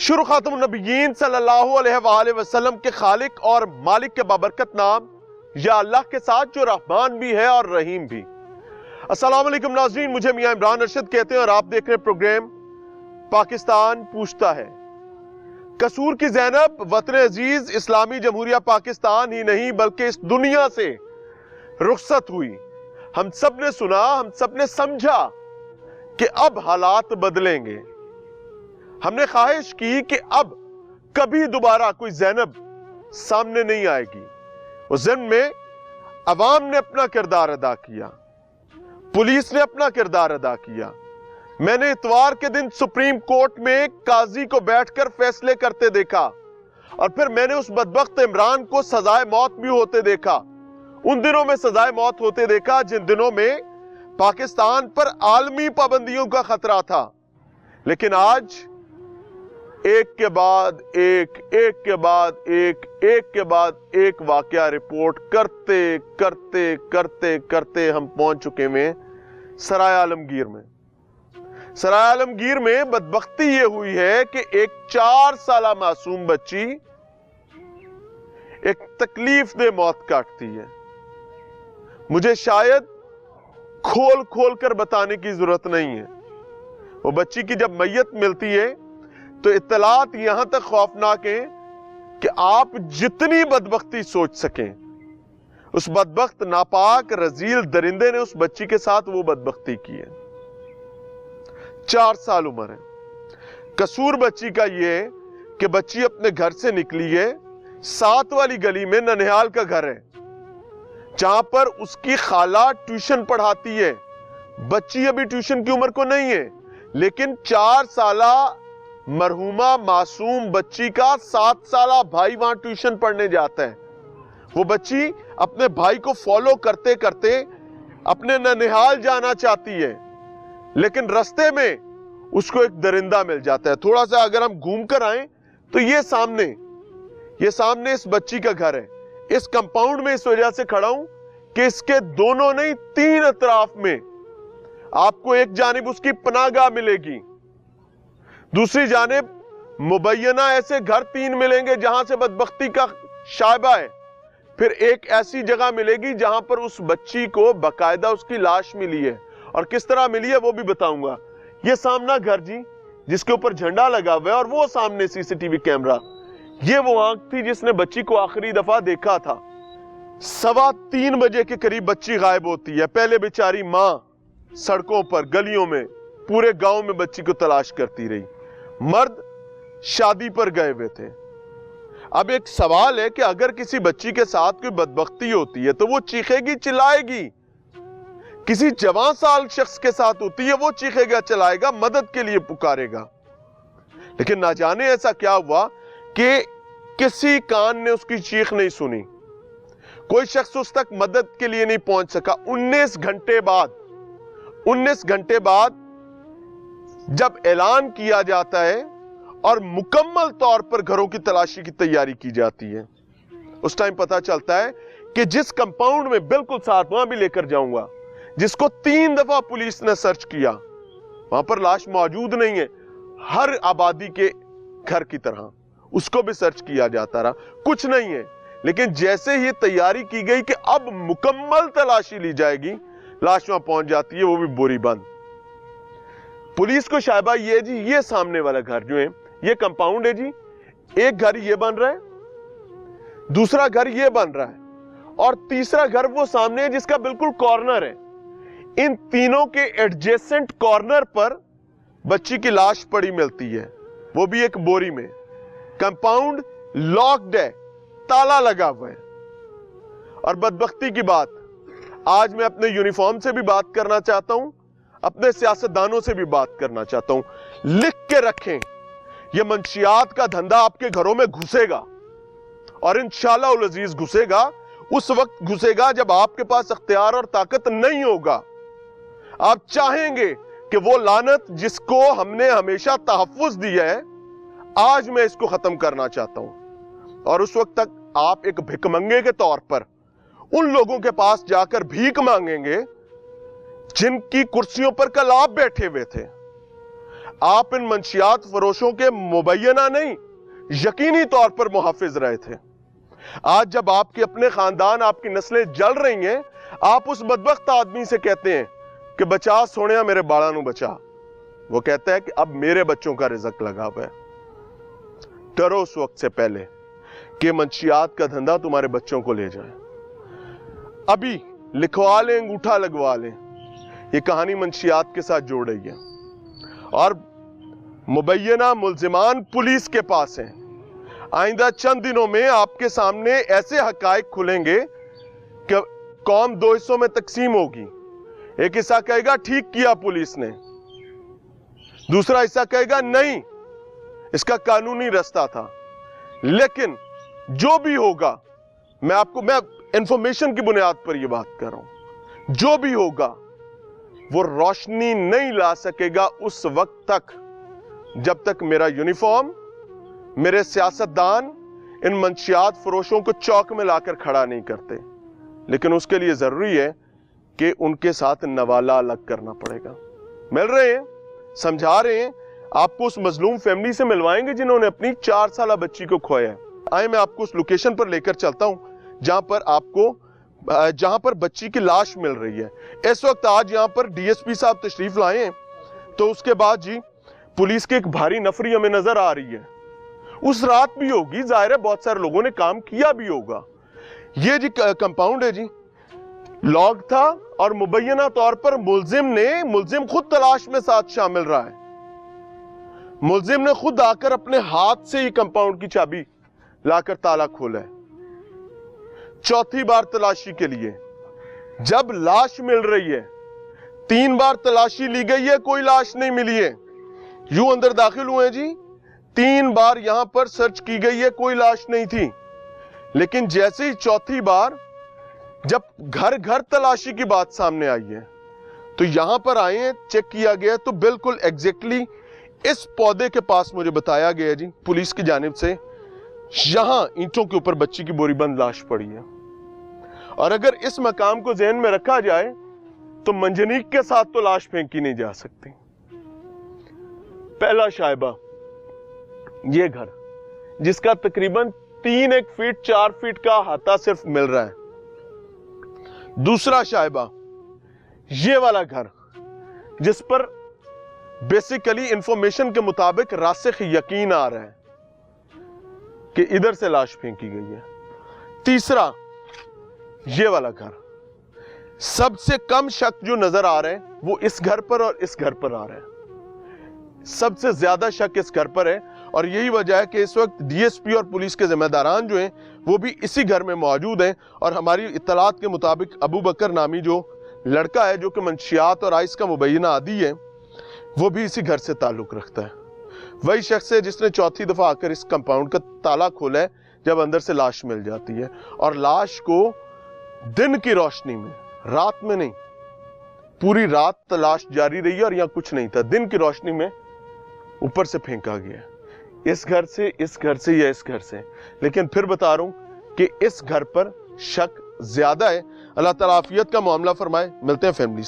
शुरू खातमुन नबिय्यीन सल्लल्लाहु अलैहि वसल्लम के खालिक और मालिक के बाबरकत नाम या अल्लाह के साथ जो रहमान भी है और रहीम भी। अस्सलाम वालेकुम नाज़रीन, मुझे मियां इमरान अरशद कहते हैं और आप देख रहे हैं प्रोग्राम पाकिस्तान पूछता है। कसूर की ज़ैनब वतन अजीज इस्लामी जमहूरिया पाकिस्तान ही नहीं बल्कि इस दुनिया से रुखसत हुई। हम सब ने सुना, हम सब ने समझा कि अब हालात बदलेंगे। हमने ख्वाहिश की कि अब कभी दोबारा कोई ज़ैनब सामने नहीं आएगी। उस दिन में अवाम ने अपना किरदार अदा किया, पुलिस ने अपना किरदार अदा किया। मैंने इतवार के दिन सुप्रीम कोर्ट में काजी को बैठकर फैसले करते देखा और फिर मैंने उस बदबख्त इमरान को सजाए मौत भी होते देखा। उन दिनों में सजाए मौत होते देखा जिन दिनों में पाकिस्तान पर आलमी पाबंदियों का खतरा था। लेकिन आज एक के बाद एक, एक के बाद एक, एक के बाद एक वाकया रिपोर्ट करते करते करते करते हम पहुंच चुके हैं सराय आलमगीर में। सराय आलमगीर में बदबख्ती ये हुई है कि एक 4 साला मासूम बच्ची एक तकलीफ दे मौत काटती है। मुझे शायद खोल खोल कर बताने की जरूरत नहीं है। वो बच्ची की जब मैयत मिलती है तो इत्तलात यहां तक खौफनाक है कि आप जितनी बदबख्ती सोच सकें, उस बदबख्त नापाक रजील दरिंदे ने उस बच्ची के साथ वो बदबख्ती की है। 4 साल उम्र है। कसूर बच्ची का ये है कि बच्ची अपने घर से निकली है, 7 वाली गली में ननिहाल का घर है जहां पर उसकी खाला ट्यूशन पढ़ाती है। बच्ची अभी ट्यूशन की उम्र को नहीं है, लेकिन 4 साला मरहूमा मासूम बच्ची का 7 साला भाई वहां ट्यूशन पढ़ने जाता है। वो बच्ची अपने भाई को फॉलो करते करते अपने ननिहाल जाना चाहती है, लेकिन रास्ते में उसको एक दरिंदा मिल जाता है। थोड़ा सा अगर हम घूम कर आए तो ये सामने इस बच्ची का घर है। इस कंपाउंड में इस वजह से खड़ा हूं कि इसके दोनों नहीं 3 अतराफ में आपको एक जानिब उसकी पनाहगाह मिलेगी, दूसरी जानिब मुबैना ऐसे घर 3 मिलेंगे जहां से बदबख्ती का शायबा है। फिर एक ऐसी जगह मिलेगी जहां पर उस बच्ची को बाकायदा उसकी लाश मिली है, और किस तरह मिली है वो भी बताऊंगा। ये सामना घर जी जिसके ऊपर झंडा लगा हुआ है, और वो सामने सीसीटीवी कैमरा। ये वो आंख थी जिसने बच्ची को आखिरी दफा देखा था। 3:15 बजे के करीब बच्ची गायब होती है। पहले बेचारी मां सड़कों पर, गलियों में, पूरे गांव में बच्ची को तलाश करती रही। मर्द शादी पर गए हुए थे। अब एक सवाल है कि अगर किसी बच्ची के साथ कोई बदबख्ती होती है तो वो चीखेगी, चिल्लाएगी। किसी जवान साल शख्स के साथ होती है, वो चीखेगा, चिल्लाएगा, मदद के लिए पुकारेगा। लेकिन ना जाने ऐसा क्या हुआ कि किसी कान ने उसकी चीख नहीं सुनी, कोई शख्स उस तक मदद के लिए नहीं पहुंच सका। 19 घंटे बाद जब ऐलान किया जाता है और मुकम्मल तौर पर घरों की तलाशी की तैयारी की जाती है, उस टाइम पता चलता है कि जिस कंपाउंड में, बिल्कुल साथ वहां भी लेकर जाऊंगा, जिसको 3 दफा पुलिस ने सर्च किया, वहां पर लाश मौजूद नहीं है। हर आबादी के घर की तरह उसको भी सर्च किया जाता रहा, कुछ नहीं है। लेकिन जैसे ही तैयारी की गई कि अब मुकम्मल तलाशी ली जाएगी, लाश वहां पहुंच जाती है, वो भी बोरी बंद। पुलिस को शायबा ये जी, ये सामने वाला घर जो है, ये कंपाउंड है जी, एक घर ये बन रहा है, दूसरा घर ये बन रहा है, और तीसरा घर वो सामने है जिसका बिल्कुल कॉर्नर है। इन तीनों के एडजेसेंट कॉर्नर पर बच्ची की लाश पड़ी मिलती है, वो भी एक बोरी में। कंपाउंड लॉक्ड है, ताला लगा हुआ है। और बदबख्ती की बात, आज मैं अपने यूनिफॉर्म से भी बात करना चाहता हूं, अपने सियासतदानों से भी बात करना चाहता हूं। लिख के रखें, यह मंशियात का धंधा आपके घरों में घुसेगा, और इंशाअल्लाह उल अजीज घुसेगा। उस वक्त घुसेगा जब आपके पास अख्तियार और ताकत नहीं होगा। आप चाहेंगे कि वो लानत जिसको हमने हमेशा तहफ्फुज दिया है, आज मैं इसको खत्म करना चाहता हूं। और उस वक्त तक आप एक भिखमंगे के तौर पर उन लोगों के पास जाकर भीख मांगेंगे जिनकी कुर्सियों पर कल आप बैठे हुए थे। آپ ان منشیات فروشوں کے مبینہ نہیں یقینی طور پر محافظ رہے تھے۔ آج جب آپ کے اپنے خاندان، آپ کی نسلیں جل رہی ہیں، آپ اس بدبخت آدمی سے کہتے ہیں کہ بچا سونیا میرے باڑا نو بچا، وہ کہتا ہے کہ اب میرے بچوں کا رزق لگا ہوا ہے۔ ڈرو اس وقت سے پہلے کہ منشیات کا دھندا تمہارے بچوں کو لے جائے۔ ابھی لکھوا لیں، انگوٹھا لگوا لیں، یہ کہانی منشیات کے ساتھ جوڑ رہی ہے، اور مبینہ ملزمان پولیس کے پاس ہیں۔ آئندہ چند دنوں میں آپ کے سامنے ایسے حقائق کھلیں گے کہ قوم دو حصوں میں تقسیم ہوگی۔ ایک حصہ کہے گا ٹھیک کیا پولیس نے، دوسرا حصہ کہے گا نہیں، اس کا قانونی راستہ تھا۔ لیکن جو بھی ہوگا، میں انفارمیشن کی بنیاد پر یہ بات کر رہا ہوں، جو بھی ہوگا وہ روشنی نہیں لا سکے گا اس وقت تک جب تک میرا یونیفارم، میرے سیاستدان ان منشیات فروشوں کو چوک میں لا کر کھڑا نہیں کرتے۔ لیکن اس کے لیے ضروری ہے کہ ان کے ساتھ نوالا الگ کرنا پڑے گا۔ مل رہے ہیں، سمجھا رہے ہیں، آپ کو اس مظلوم فیملی سے ملوائیں گے جنہوں نے اپنی 4 سالہ بچی کو کھویا ہے۔ آئے میں آپ کو اس لوکیشن پر لے کر چلتا ہوں جہاں پر بچی کی لاش مل رہی ہے۔ اس وقت آج یہاں پر ڈی ایس پی صاحب تشریف لائے ہیں، تو اس کے بعد جی پولیس کی ایک بھاری نفری ہمیں نظر آ رہی ہے۔ اس رات بھی ہوگی، ظاہر ہے بہت سارے لوگوں نے کام کیا بھی ہوگا۔ یہ جی کمپاؤنڈ ہے جی، لاگ تھا، اور مبینہ طور پر ملزم خود تلاش میں ساتھ شامل رہا ہے۔ ملزم نے خود آ کر اپنے ہاتھ سے ہی کمپاؤنڈ کی چابی لا کر تالا کھولا ہے۔ چوتھی بار تلاشی کے لیے جب لاش مل رہی ہے، 3 بار تلاشی لی گئی ہے، کوئی لاش نہیں ملی ہے، یوں اندر داخل ہوئے جی، 3 بار یہاں پر سرچ کی گئی ہے، کوئی لاش نہیں تھی۔ لیکن جیسے ہی چوتھی بار جب گھر گھر تلاشی کی بات سامنے آئی ہے، تو یہاں پر آئے ہیں، چیک کیا گیا، تو بالکل ایگزیکٹلی اس پودے کے پاس مجھے بتایا گیا جی پولیس کی جانب سے، یہاں اینٹوں کے اوپر بچی کی بوری بند لاش پڑی ہے۔ اور اگر اس مقام کو ذہن میں رکھا جائے تو منجنیق کے ساتھ تو لاش پھینکی نہیں جا سکتی۔ پہلا شائبہ، یہ گھر جس کا تقریباً 3 فٹ 4 فٹ کا احاطہ صرف مل رہا ہے۔ دوسرا شائبہ، یہ والا گھر جس پر بیسیکلی انفارمیشن کے مطابق راسخ یقین آ رہا ہے کہ ادھر سے لاش پھینکی گئی ہے۔ تیسرا، یہ والا گھر، سب سے کم شک جو نظر آ رہے ہیں وہ اس گھر پر اور اس گھر پر آ رہے ہیں۔ سب سے زیادہ شک اس گھر پر ہے، اور یہی وجہ ہے کہ اس وقت ڈی ایس پی اور پولیس کے ذمہ داران جو ہیں وہ بھی اسی گھر میں موجود ہیں، اور ہماری اطلاعات کے مطابق ابو بکر نامی جو لڑکا ہے جو کہ منشیات اور آئس کا مبینہ عادی ہے، وہ بھی اسی گھر سے تعلق رکھتا ہے۔ وہی شخص ہے جس نے چوتھی دفعہ آ کر اس کمپاؤنڈ کا تالا کھولا ہے جب اندر سے لاش مل جاتی ہے، اور لاش کو دن کی روشنی میں، رات میں نہیں، پوری رات تلاش جاری رہی ہے اور یہاں کچھ نہیں تھا، دن کی روشنی میں اوپر سے پھینکا گیا، اس گھر سے، اس گھر سے یا اس گھر سے۔ لیکن پھر بتا رہا ہوں کہ اس گھر پر شک زیادہ ہے۔ اللہ تعالیٰ عافیت کا معاملہ فرمائے۔ ملتے ہیں فیملی سے۔